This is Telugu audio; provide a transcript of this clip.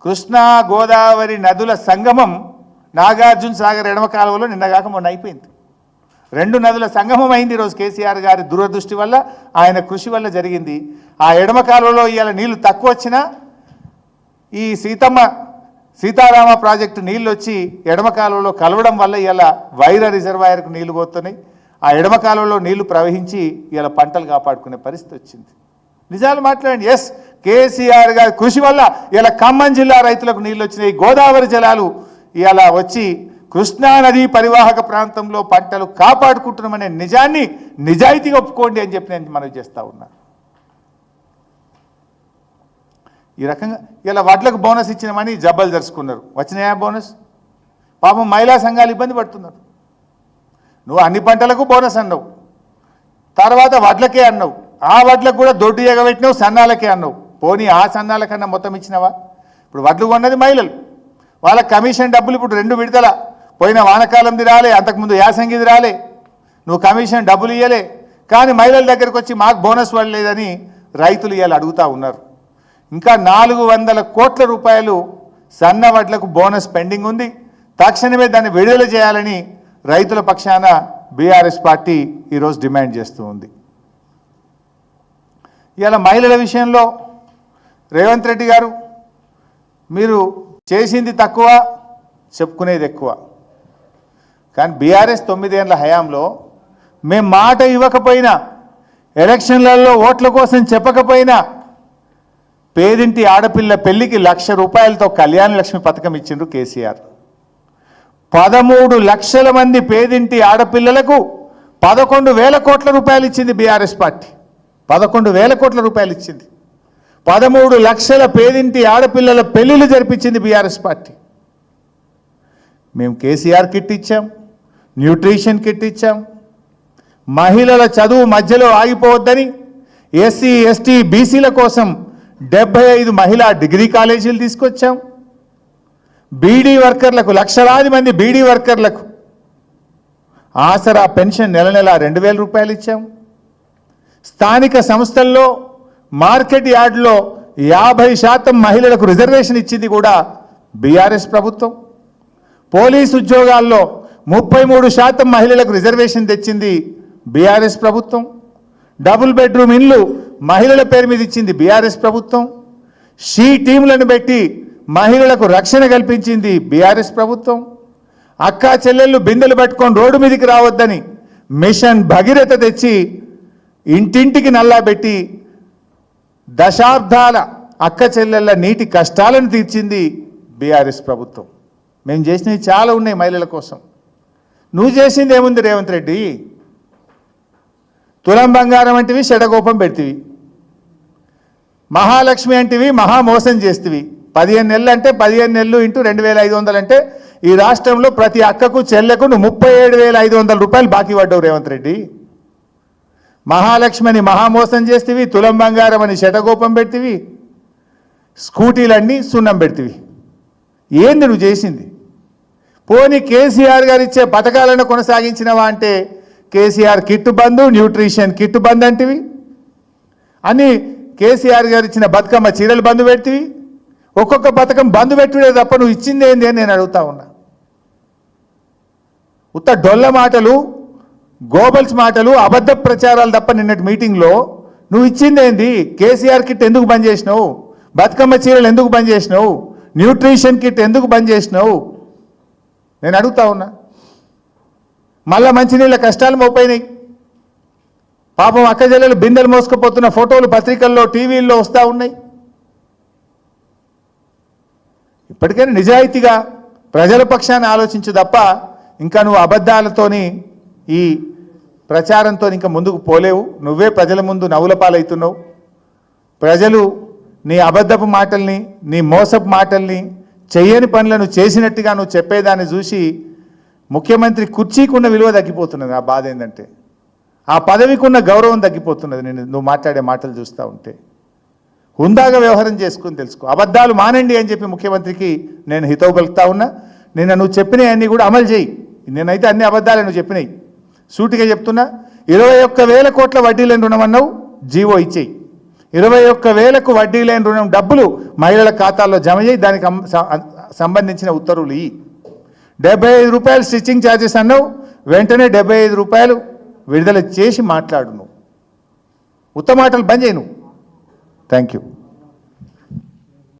కృష్ణా గోదావరి నదుల సంగమం నాగార్జున సాగర్ ఎడమ కాలువలో నిన్నగాక మొన్న అయిపోయింది. రెండు నదుల సంగమం అయింది ఈరోజు కేసీఆర్ గారి దూరదృష్టి వల్ల, ఆయన కృషి వల్ల జరిగింది. ఆ ఎడమ కాలువలో ఇవాళ నీళ్లు తక్కువ వచ్చినా ఈ సీతారామ ప్రాజెక్టు నీళ్ళు వచ్చి ఎడమ కాలువలో కలవడం వల్ల ఇవాళ వైర రిజర్వాయర్కు నీళ్లు పోతున్నాయి. ఆ ఎడమ కాలువలో నీళ్లు ప్రవహించి ఇవాళ పంటలు కాపాడుకునే పరిస్థితి వచ్చింది. నిజాలు మాట్లాడండి. ఎస్, కేసీఆర్ గారి కృషి వల్ల ఇలా ఖమ్మం జిల్లా రైతులకు నీళ్ళు వచ్చినాయి. గోదావరి జలాలు ఇలా వచ్చి కృష్ణానది పరివాహక ప్రాంతంలో పంటలు కాపాడుకుంటున్నామనే నిజాన్ని నిజాయితీగా ఒప్పుకోండి అని చెప్పి నేను మనవి చేస్తూ ఉన్నా. ఈ రకంగా ఇలా వడ్లకు బోనస్ ఇచ్చినామని జబ్బలు జరుచుకున్నారు. వచ్చినాయా బోనస్? పాపం మహిళా సంఘాలు ఇబ్బంది పడుతున్నారు. నువ్వు అన్ని పంటలకు బోనస్ అన్నావు, తర్వాత వడ్లకే అన్నావు, ఆ వడ్లకు కూడా దొడ్డు ఎగబెట్టినావు, సన్నాలకే అన్నావు. పోనీ ఆ సన్నాల కన్నా మొత్తం ఇచ్చినావా? ఇప్పుడు వడ్లు కొన్నది మహిళలు, వాళ్ళ కమిషన్ డబ్బులు ఇప్పుడు 2 విడతల, పోయిన వానకాలంది రాలే, అంతకుముందు యాసంగిది రాలే, నువ్వు కమిషన్ డబ్బులు ఇవ్వలే. కానీ మహిళల దగ్గరకు వచ్చి మాకు బోనస్ పడలేదని రైతులు ఇవాళ అడుగుతూ ఉన్నారు. ఇంకా 400 కోట్ల రూపాయలు సన్న వడ్లకు బోనస్ పెండింగ్ ఉంది. తక్షణమే దాన్ని విడుదల చేయాలని రైతుల పక్షాన బీఆర్ఎస్ పార్టీ ఈరోజు డిమాండ్ చేస్తూ ఉంది. ఇవాళ మహిళల విషయంలో రేవంత్ రెడ్డి గారు, మీరు చేసింది తక్కువ, చెప్పుకునేది ఎక్కువ. కానీ బీఆర్ఎస్ 9 ఏళ్ల హయాంలో మేము మాట ఇవ్వకపోయినా, ఎలక్షన్లలో ఓట్ల కోసం చెప్పకపోయినా, పేదింటి ఆడపిల్ల పెళ్లికి 1,00,000 రూపాయలతో కళ్యాణ లక్ష్మి పథకం ఇచ్చిండ్రు కేసీఆర్. 13 లక్షల మంది పేదింటి ఆడపిల్లలకు 11,000 కోట్ల రూపాయలు ఇచ్చింది బీఆర్ఎస్ పార్టీ. 11,000 కోట్ల రూపాయలు ఇచ్చింది. 13 లక్షల పేదింటి ఆడపిల్లల పెళ్లిళ్ళు జరిపించింది బీఆర్ఎస్ పార్టీ. మేము కేసీఆర్ కిట్ ఇచ్చాం, న్యూట్రిషన్ కిట్ ఇచ్చాం, మహిళల చదువు మధ్యలో ఆగిపోవద్దని ఎస్సీ ఎస్టీ బీసీల కోసం 75 మహిళా డిగ్రీ కాలేజీలు తీసుకొచ్చాం. బీడీ వర్కర్లకు, లక్షలాది మంది బీడీ వర్కర్లకు ఆసరా పెన్షన్ నెల 2,000 రూపాయలు ఇచ్చాం. స్థానిక సంస్థల్లో మార్కెట్ యార్డులో 50% మహిళలకు రిజర్వేషన్ ఇచ్చింది కూడా బీఆర్ఎస్ ప్రభుత్వం. పోలీసు ఉద్యోగాల్లో 33% మహిళలకు రిజర్వేషన్ తెచ్చింది బీఆర్ఎస్ ప్రభుత్వం. డబుల్ బెడ్రూమ్ ఇల్లు మహిళల పేరు మీద ఇచ్చింది బీఆర్ఎస్ ప్రభుత్వం. షీ టీంలను పెట్టి మహిళలకు రక్షణ కల్పించింది బీఆర్ఎస్ ప్రభుత్వం. అక్కా చెల్లెళ్ళు బిందెలు పట్టుకొని రోడ్డు మీదకి రావద్దని మిషన్ భగీరథ తెచ్చి ఇంటింటికి నల్లా పెట్టి దశాబ్దాల అక్క చెల్లెళ్ళ నీటి కష్టాలను తీర్చింది బీఆర్ఎస్ ప్రభుత్వం. మేము చేసినవి చాలా ఉన్నాయి మహిళల కోసం. నువ్వు చేసింది ఏముంది రేవంత్ రెడ్డి? తులం బంగారం అంటివి షడగోపం పెడితివి, మహాలక్ష్మి అంటివి మహా మోసం చేస్తేవి. 15 నెలలు అంటే 15 నెలలు ఇంటూ 2,500 అంటే ఈ రాష్ట్రంలో ప్రతి అక్కకు చెల్లెకు నువ్వు 37,500 రూపాయలు బాకీ పడ్డావు రేవంత్ రెడ్డి. మహాలక్ష్మి అని మహామోసం చేస్తేవి, తులం బంగారం అని శటగోపం పెడితివి, స్కూటీలన్నీ సున్నం పెడితివి. ఏంది నువ్వు చేసింది? పోనీ కేసీఆర్ గారు ఇచ్చే పథకాలను కొనసాగించినవా అంటే కేసీఆర్ కిట్టు బంద్, న్యూట్రిషన్ కిట్టు బంద్ అంటివి, అన్నీ కేసీఆర్ గారు ఇచ్చిన బతుకమ్మ చీరలు బంద్ పెడితివి. ఒక్కొక్క పథకం బంద్ పెట్టుడే తప్ప నువ్వు ఇచ్చింది ఏంది అని నేను అడుగుతా ఉన్నా. ఉత్త డొల్ల మాటలు, గోబల్స్ మాటలు, అబద్ధ ప్రచారాలు తప్ప నిన్నటి మీటింగ్లో నువ్వు ఇచ్చింది ఏంది? కేసీఆర్ కిట్ ఎందుకు బంద్ చేసినావు? బతుకమ్మ చీరలు ఎందుకు బంద్ చేసినావు? న్యూట్రిషన్ కిట్ ఎందుకు బంద్ చేసినావు? నేను అడుగుతా ఉన్నా. మళ్ళా మంచినీళ్ళ కష్టాలు మోపైనాయి. పాపం అక్క చెల్లెలు బిందెలు మోసుకుపోతున్న ఫోటోలు పత్రికల్లో, టీవీల్లో వస్తూ ఉన్నాయి. ఇప్పటికైనా నిజాయితీగా ప్రజల పక్షాన్ని ఆలోచించు తప్ప ఇంకా నువ్వు అబద్ధాలతోని, ఈ ప్రచారంతో ఇంకా ముందుకు పోలేవు. నువ్వే ప్రజల ముందు నవ్వుల పాలవుతున్నావు. ప్రజలు నీ అబద్ధపు మాటల్ని, నీ మోసపు మాటల్ని, చెయ్యని పనులను చేసినట్టుగా నువ్వు చెప్పేదాన్ని చూసి ముఖ్యమంత్రి కుర్చీకున్న విలువ తగ్గిపోతున్నది. ఆ బాధ ఏంటంటే ఆ పదవికున్న గౌరవం తగ్గిపోతున్నది. నువ్వు మాట్లాడే మాటలు చూస్తూ ఉంటే హుందాగా వ్యవహారం చేసుకుని తెలుసుకో. అబద్ధాలు మానండి అని చెప్పి ముఖ్యమంత్రికి నేను హితవు పలుకుతా ఉన్నా. నిన్న నువ్వు చెప్పినవన్నీ కూడా అమలు చేయి. నేనైతే అన్ని అబద్ధాలు నువ్వు చెప్పినాయి. సూటిగా చెప్తున్నా, 21,000 కోట్ల వడ్డీ లేని రుణం అన్నావు, జీవో ఇచ్చేయి. 21,000కు వడ్డీ లేని రుణం డబ్బులు మహిళల ఖాతాల్లో జమ చేయి, దానికి సంబంధించిన ఉత్తర్వులు ఇవి. 75 రూపాయలు స్టిచ్చింగ్ ఛార్జెస్ అన్నావు, వెంటనే 75 రూపాయలు విడుదల చేసి మాట్లాడు. నువ్వు ఉత్తమాటలు బంద్ చేయి నువ్వు. Thank you.